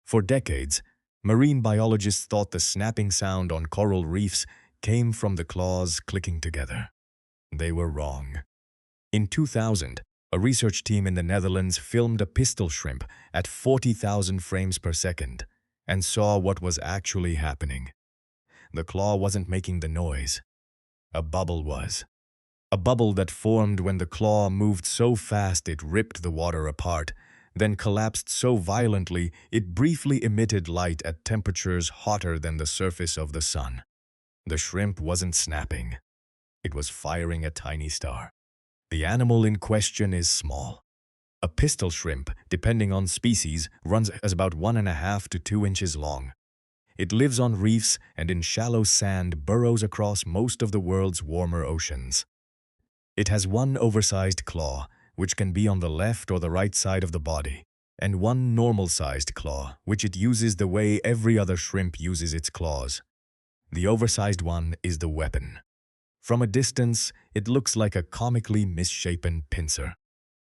For decades, marine biologists thought the snapping sound on coral reefs came from the claws clicking together. They were wrong. In 2000, a research team in the Netherlands filmed a pistol shrimp at 40,000 frames per second and saw what was actually happening. The claw wasn't making the noise. A bubble was. A bubble that formed when the claw moved so fast it ripped the water apart, then collapsed so violently it briefly emitted light at temperatures hotter than the surface of the sun. The shrimp wasn't snapping. It was firing a tiny star. The animal in question is small. A pistol shrimp, depending on species, runs as about 1.5 to 2 inches long. It lives on reefs and in shallow sand burrows across most of the world's warmer oceans. It has one oversized claw, which can be on the left or the right side of the body, and one normal-sized claw, which it uses the way every other shrimp uses its claws. The oversized one is the weapon. From a distance, it looks like a comically misshapen pincer.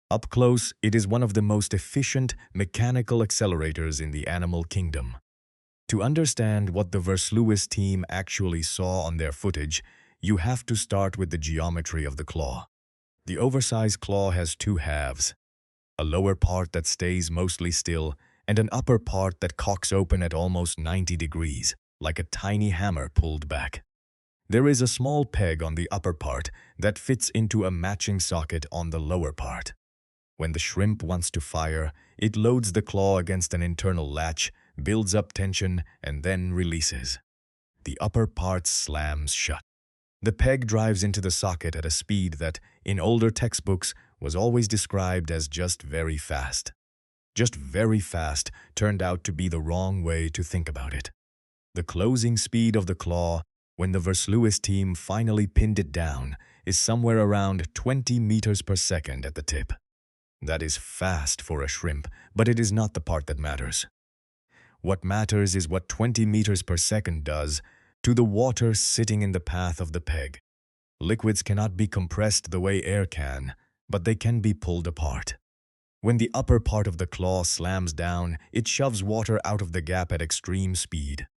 Up close, it is one of the most efficient mechanical accelerators in the animal kingdom. To understand what the Versluis team actually saw on their footage, you have to start with the geometry of the claw. The oversized claw has two halves, a lower part that stays mostly still and an upper part that cocks open at almost 90 degrees, like a tiny hammer pulled back. There is a small peg on the upper part that fits into a matching socket on the lower part. When the shrimp wants to fire, it loads the claw against an internal latch, builds up tension, and then releases. The upper part slams shut. The peg drives into the socket at a speed that, in older textbooks, was always described as just very fast. Just very fast turned out to be the wrong way to think about it. The closing speed of the claw, when the Versluis team finally pinned it down, is somewhere around 20 meters per second at the tip. That is fast for a shrimp, but it is not the part that matters. What matters is what 20 meters per second does to the water sitting in the path of the peg. Liquids cannot be compressed the way air can, but they can be pulled apart. When the upper part of the claw slams down, it shoves water out of the gap at extreme speed.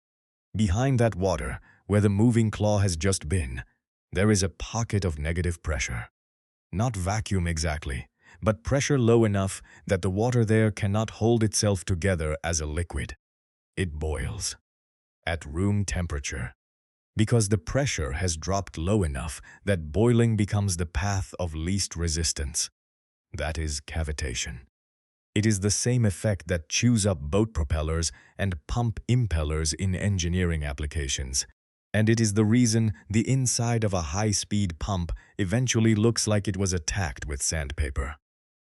Behind that water, where the moving claw has just been, there is a pocket of negative pressure. Not vacuum exactly, but pressure low enough that the water there cannot hold itself together as a liquid. It boils at room temperature, because the pressure has dropped low enough that boiling becomes the path of least resistance. That is cavitation. It is the same effect that chews up boat propellers and pump impellers in engineering applications, and it is the reason the inside of a high-speed pump eventually looks like it was attacked with sandpaper.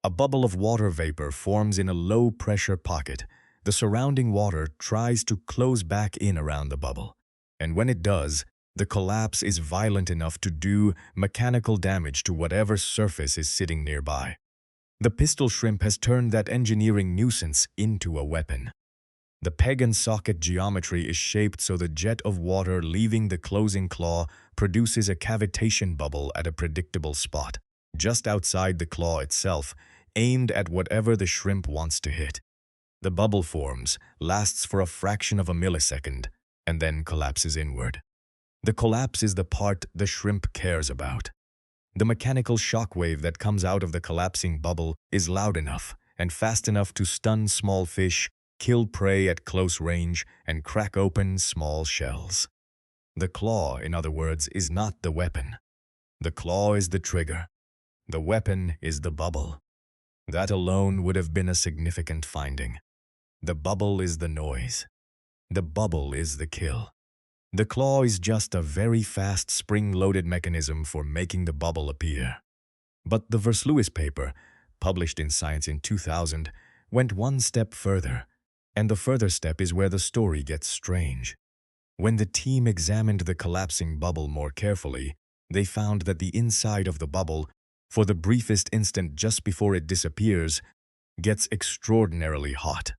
A bubble of water vapor forms in a low-pressure pocket. The surrounding water tries to close back in around the bubble, and when it does, the collapse is violent enough to do mechanical damage to whatever surface is sitting nearby. The pistol shrimp has turned that engineering nuisance into a weapon. The peg and socket geometry is shaped so the jet of water leaving the closing claw produces a cavitation bubble at a predictable spot, just outside the claw itself, aimed at whatever the shrimp wants to hit. The bubble forms, lasts for a fraction of a millisecond, and then collapses inward. The collapse is the part the shrimp cares about. The mechanical shockwave that comes out of the collapsing bubble is loud enough and fast enough to stun small fish, kill prey at close range, and crack open small shells. The claw, in other words, is not the weapon. The claw is the trigger. The weapon is the bubble. That alone would have been a significant finding. The bubble is the noise. The bubble is the kill. The claw is just a very fast spring-loaded mechanism for making the bubble appear. But the Versluis paper, published in Science in 2000, went one step further, and the further step is where the story gets strange. When the team examined the collapsing bubble more carefully, they found that the inside of the bubble, for the briefest instant just before it disappears, gets extraordinarily hot.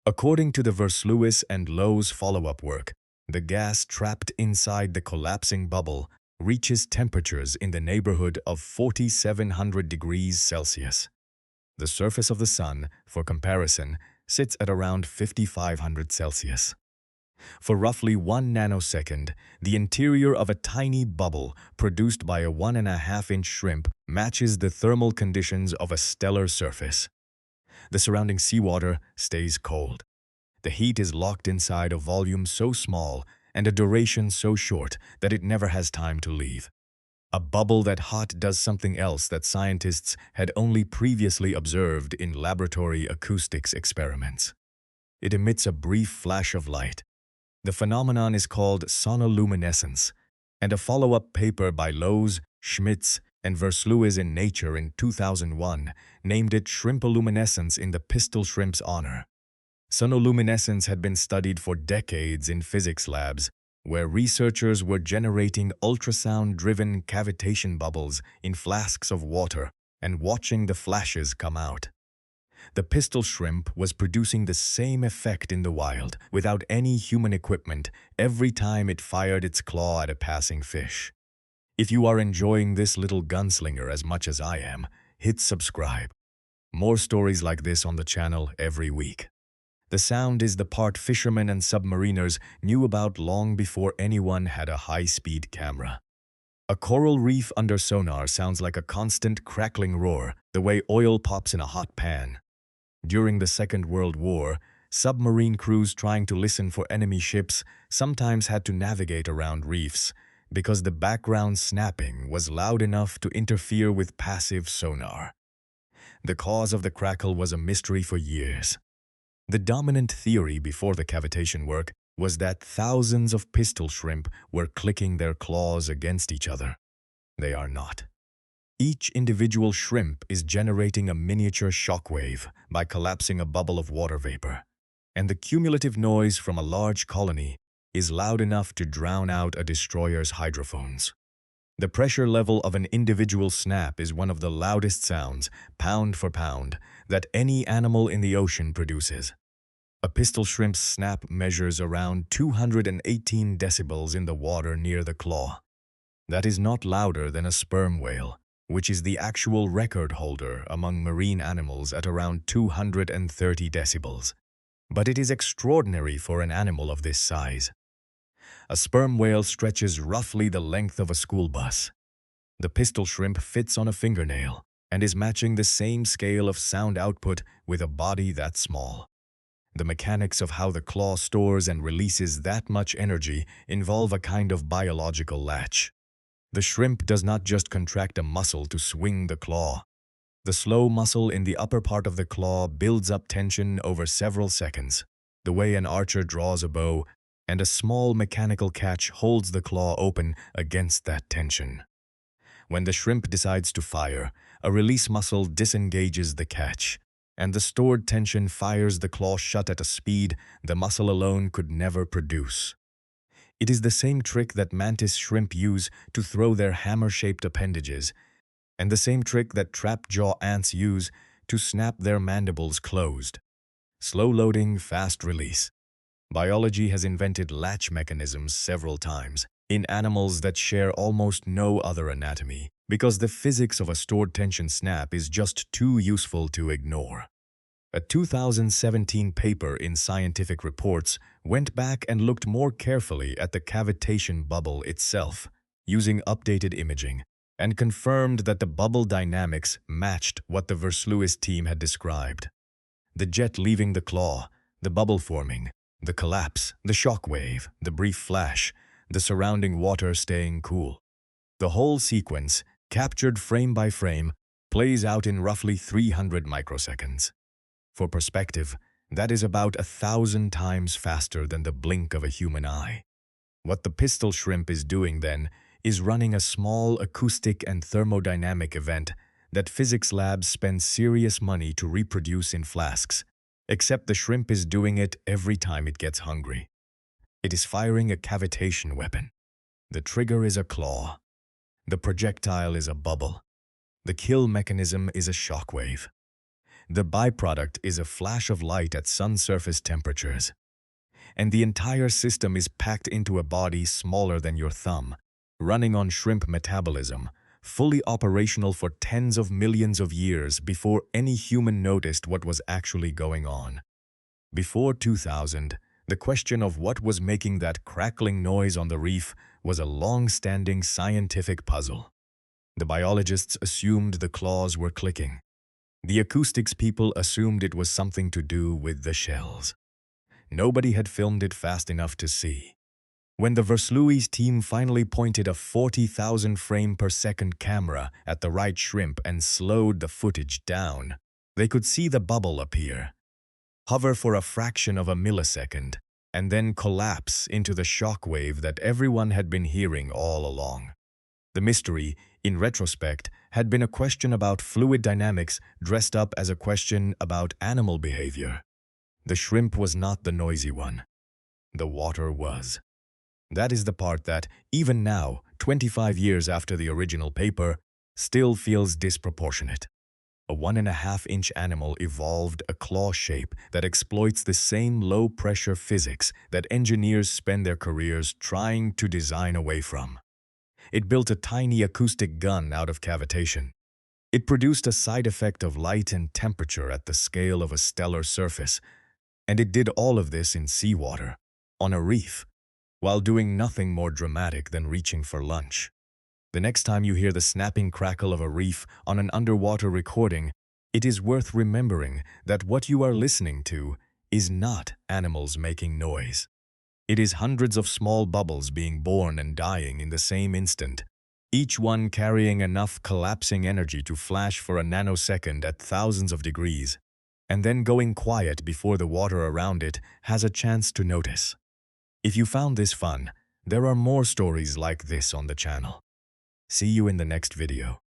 According to the Versluis and Lowe's follow-up work, the gas trapped inside the collapsing bubble reaches temperatures in the neighborhood of 4,700 degrees Celsius. The surface of the sun, for comparison, sits at around 5500 Celsius. For roughly 1 nanosecond, the interior of a tiny bubble produced by a 1.5-inch shrimp matches the thermal conditions of a stellar surface. The surrounding seawater stays cold. The heat is locked inside a volume so small and a duration so short that it never has time to leave. A bubble that hot does something else that scientists had only previously observed in laboratory acoustics experiments. It emits a brief flash of light. The phenomenon is called sonoluminescence, and a follow-up paper by Lows, Schmitz, and Versluis in Nature in 2001 named it Shrimpoluminescence in the pistol shrimp's honor. Sonoluminescence had been studied for decades in physics labs, where researchers were generating ultrasound-driven cavitation bubbles in flasks of water and watching the flashes come out. The pistol shrimp was producing the same effect in the wild, without any human equipment, every time it fired its claw at a passing fish. If you are enjoying this little gunslinger as much as I am, hit subscribe. More stories like this on the channel every week. The sound is the part fishermen and submariners knew about long before anyone had a high-speed camera. A coral reef under sonar sounds like a constant crackling roar, the way oil pops in a hot pan. During the Second World War, submarine crews trying to listen for enemy ships sometimes had to navigate around reefs because the background snapping was loud enough to interfere with passive sonar. The cause of the crackle was a mystery for years. The dominant theory before the cavitation work was that thousands of pistol shrimp were clicking their claws against each other. They are not. Each individual shrimp is generating a miniature shockwave by collapsing a bubble of water vapor, and the cumulative noise from a large colony is loud enough to drown out a destroyer's hydrophones. The pressure level of an individual snap is one of the loudest sounds, pound for pound, that any animal in the ocean produces. A pistol shrimp's snap measures around 218 decibels in the water near the claw. That is not louder than a sperm whale, which is the actual record holder among marine animals at around 230 decibels. But it is extraordinary for an animal of this size. A sperm whale stretches roughly the length of a school bus. The pistol shrimp fits on a fingernail and is matching the same scale of sound output with a body that small. The mechanics of how the claw stores and releases that much energy involve a kind of biological latch. The shrimp does not just contract a muscle to swing the claw. The slow muscle in the upper part of the claw builds up tension over several seconds, the way an archer draws a bow, and a small mechanical catch holds the claw open against that tension. When the shrimp decides to fire, a release muscle disengages the catch, and the stored tension fires the claw shut at a speed the muscle alone could never produce. It is the same trick that mantis shrimp use to throw their hammer-shaped appendages, and the same trick that trap-jaw ants use to snap their mandibles closed. Slow loading, fast release. Biology has invented latch mechanisms several times in animals that share almost no other anatomy, because the physics of a stored tension snap is just too useful to ignore. A 2017 paper in Scientific Reports went back and looked more carefully at the cavitation bubble itself, using updated imaging, and confirmed that the bubble dynamics matched what the Versluis team had described. The jet leaving the claw, the bubble forming, the collapse, the shock wave, the brief flash, the surrounding water staying cool. The whole sequence, captured frame by frame, plays out in roughly 300 microseconds. For perspective, that is about 1,000 times faster than the blink of a human eye. What the pistol shrimp is doing then is running a small acoustic and thermodynamic event that physics labs spend serious money to reproduce in flasks, except the shrimp is doing it every time it gets hungry. It is firing a cavitation weapon. The trigger is a claw. The projectile is a bubble. The kill mechanism is a shockwave. The byproduct is a flash of light at sun surface temperatures. And the entire system is packed into a body smaller than your thumb, running on shrimp metabolism, fully operational for tens of millions of years before any human noticed what was actually going on. Before 2000, the question of what was making that crackling noise on the reef was a long-standing scientific puzzle. The biologists assumed the claws were clicking. The acoustics people assumed it was something to do with the shells. Nobody had filmed it fast enough to see. When the WWII's team finally pointed a 40,000 frame per second camera at the right shrimp and slowed the footage down, they could see the bubble appear, hover for a fraction of a millisecond, and then collapse into the shockwave that everyone had been hearing all along. The mystery, in retrospect, had been a question about fluid dynamics dressed up as a question about animal behavior. The shrimp was not the noisy one. The water was. That is the part that, even now, 25 years after the original paper, still feels disproportionate. A 1.5-inch animal evolved a claw shape that exploits the same low-pressure physics that engineers spend their careers trying to design away from. It built a tiny acoustic gun out of cavitation. It produced a side effect of light and temperature at the scale of a stellar surface, and it did all of this in seawater, on a reef, while doing nothing more dramatic than reaching for lunch. The next time you hear the snapping crackle of a reef on an underwater recording, it is worth remembering that what you are listening to is not animals making noise. It is hundreds of small bubbles being born and dying in the same instant, each one carrying enough collapsing energy to flash for a nanosecond at thousands of degrees, and then going quiet before the water around it has a chance to notice. If you found this fun, there are more stories like this on the channel. See you in the next video.